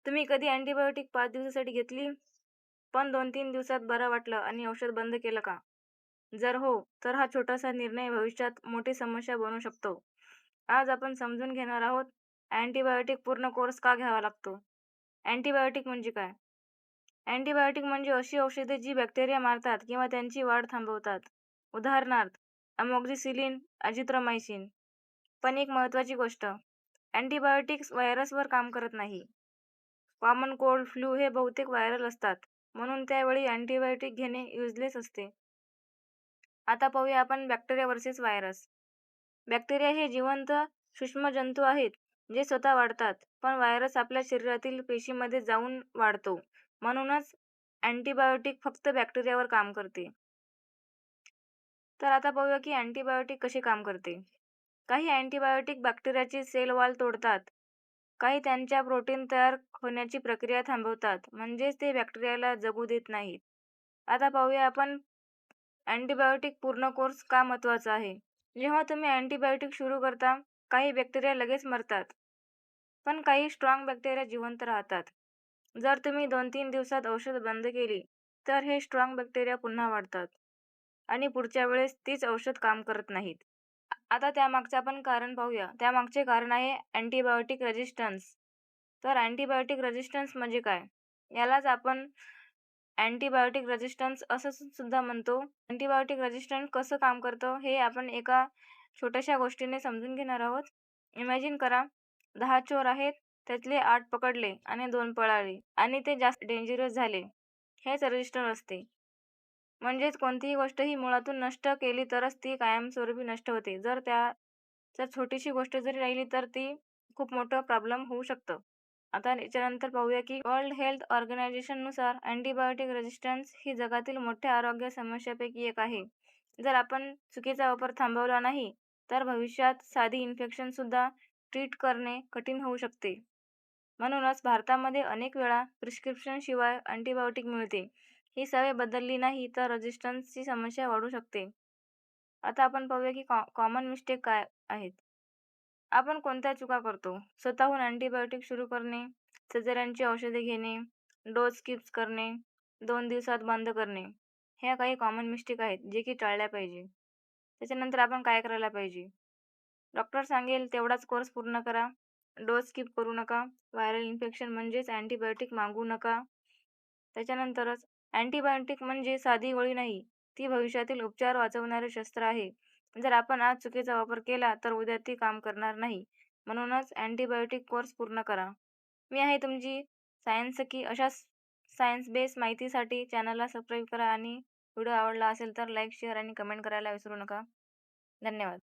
तुम्ही कधी अँटिबायोटिक 5 दिवसासाठी घेतली, पण 2-3 दिवसात बरं वाटलं आणि औषध बंद केलं का? जर हो, तर हा छोटासा निर्णय भविष्यात मोठी समस्या बनू शकतो. आज आपण समजून घेणार आहोत, अँटिबायोटिक पूर्ण कोर्स का घ्यावा लागतो? अँटिबायोटिक म्हणजे काय? अँटिबायोटिक म्हणजे अशी औषधे जी बॅक्टेरिया मारतात किंवा त्यांची वाढ थांबवतात. उदाहरणार्थ, अमोक्झिसिलिन, अझिथ्रोमायसिन. पण एक महत्त्वाची गोष्ट, अँटिबायोटिक्स व्हायरसवर काम करत नाही. कॉमन कोल्ड, फ्लू हे बहुतेक व्हायरल असतात, म्हणून त्यावेळी अँटिबायोटिक घेणे युजलेस असते. आता पाहूया आपण बॅक्टेरिया वर्सेस व्हायरस. बॅक्टेरिया हे जिवंत सूक्ष्मजंतू आहेत, जे स्वतः वाढतात. पण व्हायरस आपल्या शरीरातील पेशीमध्ये जाऊन वाढतो. म्हणूनच अँटिबायोटिक फक्त बॅक्टेरियावर काम करते. तर आता पाहूया की अँटिबायोटिक कसे काम करते. काही अँटिबायोटिक बॅक्टेरियाची सेल वॉल तोडतात. काही त्यांच्या प्रोटीन तयार होण्याची प्रक्रिया थांबवतात, म्हणजेच ते बॅक्टेरियाला जगू देत नाहीत. आता पाहूया आपण अँटिबायोटिक पूर्ण कोर्स का महत्त्वाचा आहे. जेव्हा तुम्ही अँटिबायोटिक सुरू करता, काही बॅक्टेरिया लगेच मरतात, पण काही स्ट्रॉंग बॅक्टेरिया जिवंत राहतात. जर तुम्ही 2-3 दिवसात औषध बंद केली, तर हे स्ट्रॉंग बॅक्टेरिया पुन्हा वाढतात आणि पुढच्या वेळेस तीच औषध काम करत नाहीत. आता त्यामागचं आपण कारण पाहूया. त्यामागचे कारण आहे अँटिबायोटिक रेझिस्टन्स. तर अँटिबायोटिक रेझिस्टन्स म्हणजे काय? यालाच आपण अँटिबायोटिक रेझिस्टन्स असं सुद्धा म्हणतो. अँटिबायोटिक रेझिस्टन्स कसं काम करतं हे आपण एका छोट्याशा गोष्टीने समजून घेणार आहोत. इमॅजिन करा, 10 चोर आहेत. त्यातले 8 पकडले आणि 2 पळाले आणि ते जास्त डेंजरस झाले. हेच रेझिस्टन्स असते. म्हणजेच कोणतीही गोष्ट ही मुळातून नष्ट केली तरच ती कायमस्वरूपी नष्ट होते. जर छोटीशी गोष्ट जरी राहिली तर ती खूप मोठं प्रॉब्लेम होऊ शकतं. आता याच्यानंतर पाहूया की वर्ल्ड हेल्थ ऑर्गनायझेशननुसार अँटिबायोटिक रेझिस्टन्स ही जगातील मोठ्या आरोग्य समस्यापैकी एक आहे. जर आपण चुकीचा वापर थांबवला नाही, तर भविष्यात साधी इन्फेक्शनसुद्धा ट्रीट करणे कठीण होऊ शकते. म्हणूनच भारतामध्ये अनेक वेळा प्रिस्क्रिप्शनशिवाय अँटिबायोटिक मिळते. ही सवय बदलली नाही तर रेझिस्टन्सची समस्या वाढू शकते. आता आपण पाहूया की कॉमन मिस्टेक काय आहेत. आपण कोणत्या चुका करतो? स्वतःहून अँटिबायोटिक सुरू करणे, सर्जऱ्यांची औषधे घेणे, डोस स्किप्स करणे, 2 दिवसात बंद करणे. ह्या काही कॉमन मिस्टेक आहेत, जे की टाळल्या पाहिजे. त्याच्यानंतर आपण काय करायला पाहिजे? डॉक्टर सांगेल तेवढाच कोर्स पूर्ण करा. डोस स्किप करू नका. व्हायरल इन्फेक्शन म्हणजेच अँटिबायोटिक मागू नका. त्याच्यानंतरच अँटिबायोटिक म्हणजे साधी गोळी नाही, ती भविष्यातील उपचार वाचवणारे शस्त्र आहे. जर आपण आज चुकीचा वापर केला तर उद्या ती काम करणार नाही. म्हणूनच अँटिबायोटिक कोर्स पूर्ण करा. मी आहे तुमची सायन्स सखी. अशाच सायन्स बेस माहितीसाठी चॅनलला सबस्क्राईब करा आणि व्हिडिओ आवडला असेल तर लाईक, शेअर आणि कमेंट करायला विसरू नका. धन्यवाद.